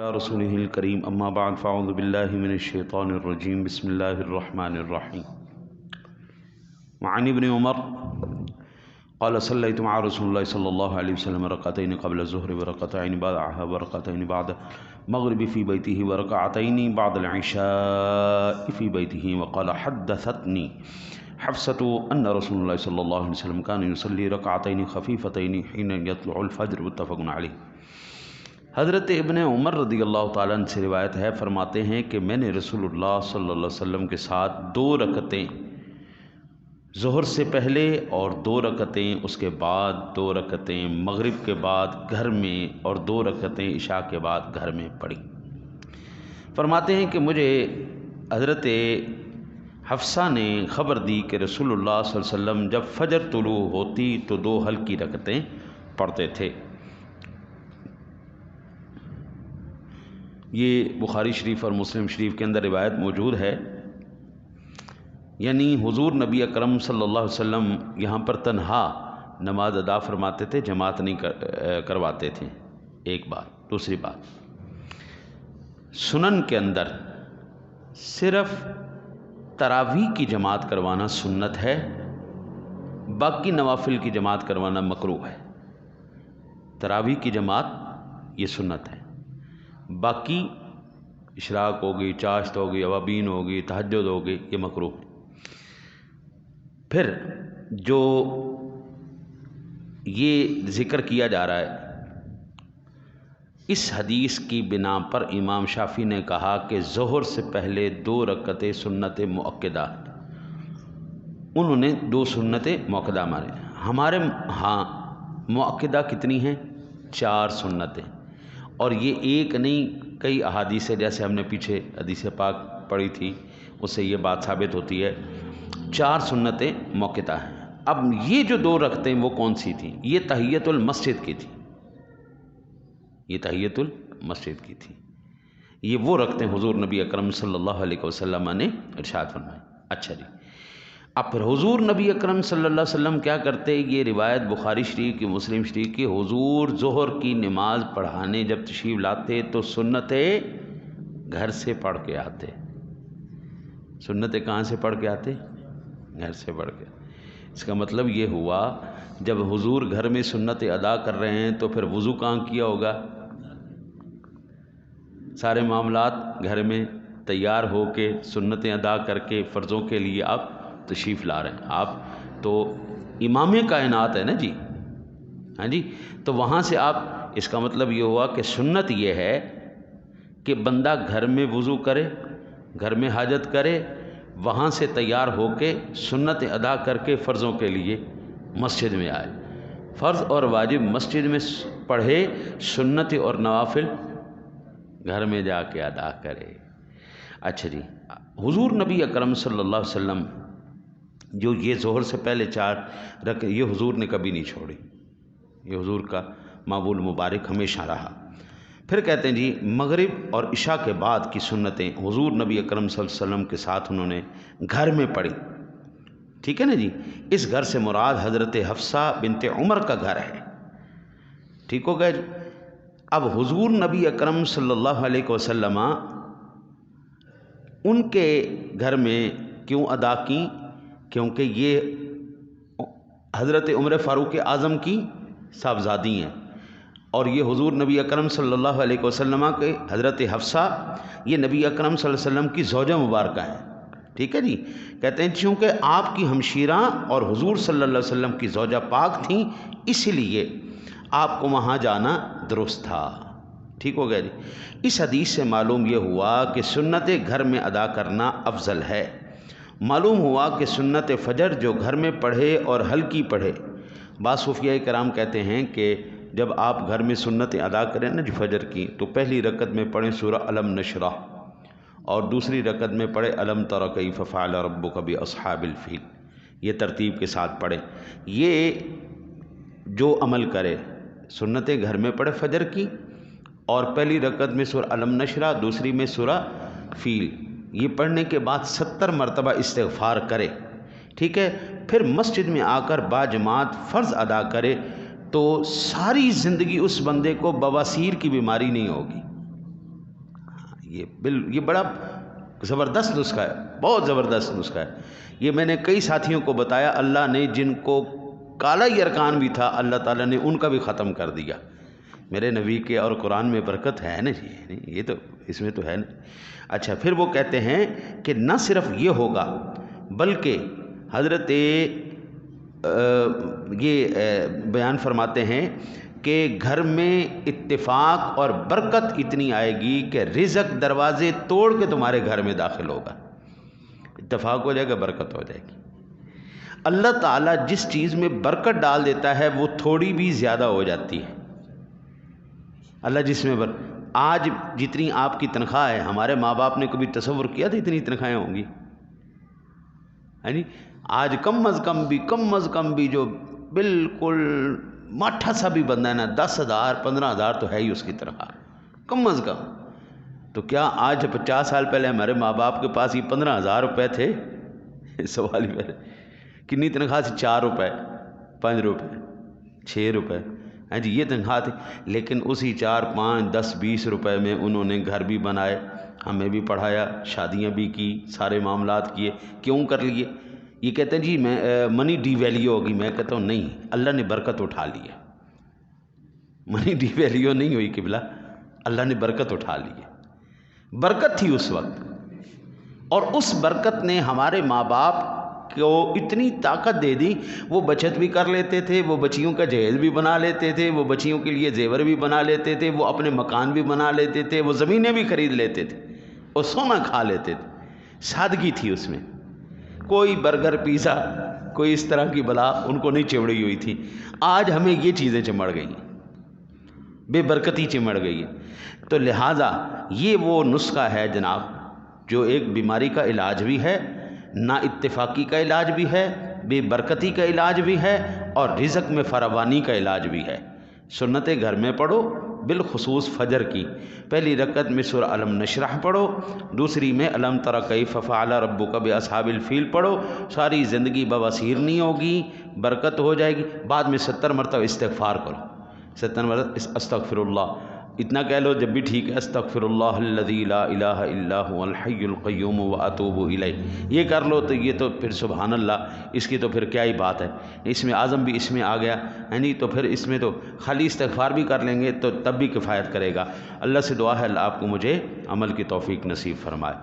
على رسوله الكريم أما بعد فأعوذ بالله من الشيطان الرجيم بسم الله الرحمن الرحيم وعن ابن عمر قال صليت مع رسول الله صلى الله عليه وسلم ركعتين قبل الظهر وركعتين بعدها وركعتين بعد المغرب في بيته وركعتين بعد العشاء في بيته وقال حدثتني حفصة أن رسول الله صلى الله عليه وسلم كان يصلي ركعتين خفيفتين حين يطلع الفجر متفق عليه۔ حضرت ابن عمر رضی اللہ تعالیٰ عنہ سے روایت ہے، فرماتے ہیں کہ میں نے رسول اللہ صلی اللہ علیہ وسلم کے ساتھ 2 رکعتیں ظہر سے پہلے اور 2 رکعتیں اس کے بعد، 2 رکعتیں مغرب کے بعد گھر میں اور 2 رکعتیں عشاء کے بعد گھر میں پڑھی۔ فرماتے ہیں کہ مجھے حضرت حفصہ نے خبر دی کہ رسول اللہ صلی اللہ علیہ وسلم جب فجر طلوع ہوتی تو 2 ہلکی رکعتیں پڑھتے تھے۔ یہ بخاری شریف اور مسلم شریف کے اندر روایت موجود ہے، یعنی حضور نبی اکرم صلی اللہ علیہ وسلم یہاں پر تنہا نماز ادا فرماتے تھے، جماعت نہیں کرواتے تھے، ایک بات۔ دوسری بات، سنن کے اندر صرف تراویح کی جماعت کروانا سنت ہے، باقی نوافل کی جماعت کروانا مکروہ ہے۔ تراویح کی جماعت یہ سنت ہے، باقی اشراق ہوگی، چاشت ہوگی، اوابین ہوگی، تہجد ہوگی، یہ مکروہ ہے۔ پھر جو یہ ذکر کیا جا رہا ہے، اس حدیث کی بنا پر امام شافعی نے کہا کہ ظہر سے پہلے 2 رکعتیں سنت مؤکدہ، انہوں نے 2 سنت مؤکدہ مانے۔ ہمارے ہاں مؤکدہ کتنی ہیں؟ 4 سنتیں، اور یہ ایک نہیں، کئی احادیث ہے، جیسے ہم نے پیچھے حدیث پاک پڑھی تھی، اس سے یہ بات ثابت ہوتی ہے 4 سنتیں مؤکدہ ہیں۔ اب یہ جو 2 رکعتیں وہ کون سی تھیں؟ یہ تحیۃ المسجد کی تھی، یہ تحیۃ المسجد کی تھی، یہ وہ رکعتیں حضور نبی اکرم صلی اللہ علیہ وسلم نے ارشاد فرمائی۔ اچھا جی، اب پھر حضور نبی اکرم صلی اللہ علیہ وسلم کیا کرتے؟ یہ روایت بخاری شریف کی، مسلم شریف کی، حضور ظہر کی نماز پڑھانے جب تشریف لاتے تو سنتیں گھر سے پڑھ کے آتے۔ سنتیں کہاں سے پڑھ کے آتے؟ گھر سے پڑھ کے۔ اس کا مطلب یہ ہوا جب حضور گھر میں سنتیں ادا کر رہے ہیں تو پھر وضو کہاں کیا ہوگا؟ سارے معاملات گھر میں تیار ہو کے سنتیں ادا کر کے فرضوں کے لیے آپ تشریف لا رہے ہیں۔ آپ تو امام کائنات ہے نا جی، ہاں جی، تو وہاں سے آپ، اس کا مطلب یہ ہوا کہ سنت یہ ہے کہ بندہ گھر میں وضو کرے، گھر میں حاجت کرے، وہاں سے تیار ہو کے سنت ادا کر کے فرضوں کے لیے مسجد میں آئے، فرض اور واجب مسجد میں پڑھے، سنت اور نوافل گھر میں جا کے ادا کرے۔ اچھا جی، حضور نبی اکرم صلی اللہ علیہ وسلم جو یہ ظہر سے پہلے 4 رکعتیں یہ حضور نے کبھی نہیں چھوڑی، یہ حضور کا معمول مبارک ہمیشہ رہا۔ پھر کہتے ہیں جی مغرب اور عشاء کے بعد کی سنتیں حضور نبی اکرم صلی اللہ علیہ وسلم کے ساتھ انہوں نے گھر میں پڑھی، ٹھیک ہے نا جی۔ اس گھر سے مراد حضرت حفصہ بنت عمر کا گھر ہے، ٹھیک ہو گئے۔ اب حضور نبی اکرم صلی اللہ علیہ وسلم ان کے گھر میں کیوں ادا کی؟ کیونکہ یہ حضرت عمر فاروق اعظم کی صاحبزادی ہیں، اور یہ حضور نبی اکرم صلی اللہ علیہ وسلم کے حضرت حفصہ یہ نبی اکرم صلی اللہ علیہ وسلم کی زوجہ مبارکہ ہیں، ٹھیک ہے جی۔ کہتے ہیں چونکہ آپ کی ہمشیرہ اور حضور صلی اللہ علیہ وسلم کی زوجہ پاک تھیں، اس لیے آپ کو وہاں جانا درست تھا، ٹھیک ہو گیا جی۔ اس حدیث سے معلوم یہ ہوا کہ سنت گھر میں ادا کرنا افضل ہے۔ معلوم ہوا کہ سنت فجر جو گھر میں پڑھے اور ہلکی پڑھے، بعض صوفیاء کرام کہتے ہیں کہ جب آپ گھر میں سنتیں ادا کریں نا جی فجر کی، تو پہلی رکعت میں پڑھیں سورہ علم نشرح، اور دوسری رکعت میں پڑھیں علم تر کیف فعل ربک باصحاب الفیل، یہ ترتیب کے ساتھ پڑھیں۔ یہ جو عمل کرے، سنتیں گھر میں پڑھے فجر کی، اور پہلی رکعت میں سورہ علم نشرح، دوسری میں سورہ فیل، یہ پڑھنے کے بعد 70 مرتبہ استغفار کرے، ٹھیک ہے۔ پھر مسجد میں آ کر باجماعت فرض ادا کرے تو ساری زندگی اس بندے کو بواسیر کی بیماری نہیں ہوگی، یہ بڑا زبردست نسخہ ہے، بہت زبردست نسخہ ہے. یہ میں نے کئی ساتھیوں کو بتایا، اللہ نے جن کو کالا ارکان بھی تھا اللہ تعالیٰ نے ان کا بھی ختم کر دیا. میرے نبی کے اور قرآن میں برکت ہے نا جی، یہ تو اس میں تو ہے نا. اچھا، پھر وہ کہتے ہیں کہ نہ صرف یہ ہوگا بلکہ حضرت یہ بیان فرماتے ہیں کہ گھر میں اتفاق اور برکت اتنی آئے گی کہ رزق دروازے توڑ کے تمہارے گھر میں داخل ہوگا. اتفاق ہو جائے گا، برکت ہو جائے گی. اللہ تعالیٰ جس چیز میں برکت ڈال دیتا ہے وہ تھوڑی بھی زیادہ ہو جاتی ہے. اللہ جس میں آج جتنی آپ کی تنخواہ ہے، ہمارے ماں باپ نے کبھی تصور کیا تھا اتنی تنخواہیں ہوں گی؟ یعنی آج کم از کم بھی جو بالکل ماٹھا سا بھی بندہ ہے نا، 10,000 15,000 تو ہے ہی اس کی تنخواہ کم از کم. تو کیا آج 50 سال پہلے ہمارے ماں باپ کے پاس یہ 15,000 روپے تھے؟ سوال ہی پہلے کنی تنخواہ تھی؟ 4 روپے، 5 روپے، 6 روپے. ہاں جی، یہ تنخواہ تھی. لیکن اسی 4 5 10 20 روپے میں انہوں نے گھر بھی بنائے، ہمیں بھی پڑھایا، شادیاں بھی کی، سارے معاملات کیے. کیوں کر لیے؟ یہ کہتے ہیں جی میں منی ڈی ویلیو ہوگی. میں کہتا ہوں نہیں، اللہ نے برکت اٹھا لی ہے. منی ڈی ویلیو نہیں ہوئی قبلہ، اللہ نے برکت اٹھا لی ہے. برکت تھی اس وقت، اور اس برکت نے ہمارے ماں باپ کو اتنی طاقت دے دی، وہ بچت بھی کر لیتے تھے، وہ بچیوں کا جہیز بھی بنا لیتے تھے، وہ بچیوں کے لیے زیور بھی بنا لیتے تھے، وہ اپنے مکان بھی بنا لیتے تھے، وہ زمینیں بھی خرید لیتے تھے، اور سونا کھا لیتے تھے. سادگی تھی اس میں، کوئی برگر پیزا کوئی اس طرح کی بلا ان کو نہیں چمڑی ہوئی تھی. آج ہمیں یہ چیزیں چمڑ گئی، بے برکتی چمڑ گئی ہے. تو لہٰذا یہ وہ نسخہ ہے جناب جو ایک بیماری کا علاج بھی ہے، نا اتفاقی کا علاج بھی ہے، بے برکتی کا علاج بھی ہے، اور رزق میں فراوانی کا علاج بھی ہے. سنتیں گھر میں پڑھو، بالخصوص فجر کی پہلی رکعت میں سورہ علم نشرح پڑھو، دوسری میں علم تر کیف فعل ربک باصحاب الفیل پڑھو. ساری زندگی بواسیر نہیں ہوگی، برکت ہو جائے گی. بعد میں 70 مرتبہ استغفار کرو، 70 مرتبہ استغفر اللہ. اتنا کہہ لو جب بھی ٹھیک ہے، استغفر اللہ الذی لا الہ الا هو الحی القیوم واتوب الیہ. یہ کر لو تو یہ تو پھر سبحان اللہ، اس کی تو پھر کیا ہی بات ہے. اس میں اعظم بھی اس میں آ گیا ہے نہیں، تو پھر اس میں تو خالی استغفار بھی کر لیں گے تو تب بھی کفایت کرے گا. اللہ سے دعا ہے اللہ آپ کو مجھے عمل کی توفیق نصیب فرمائے.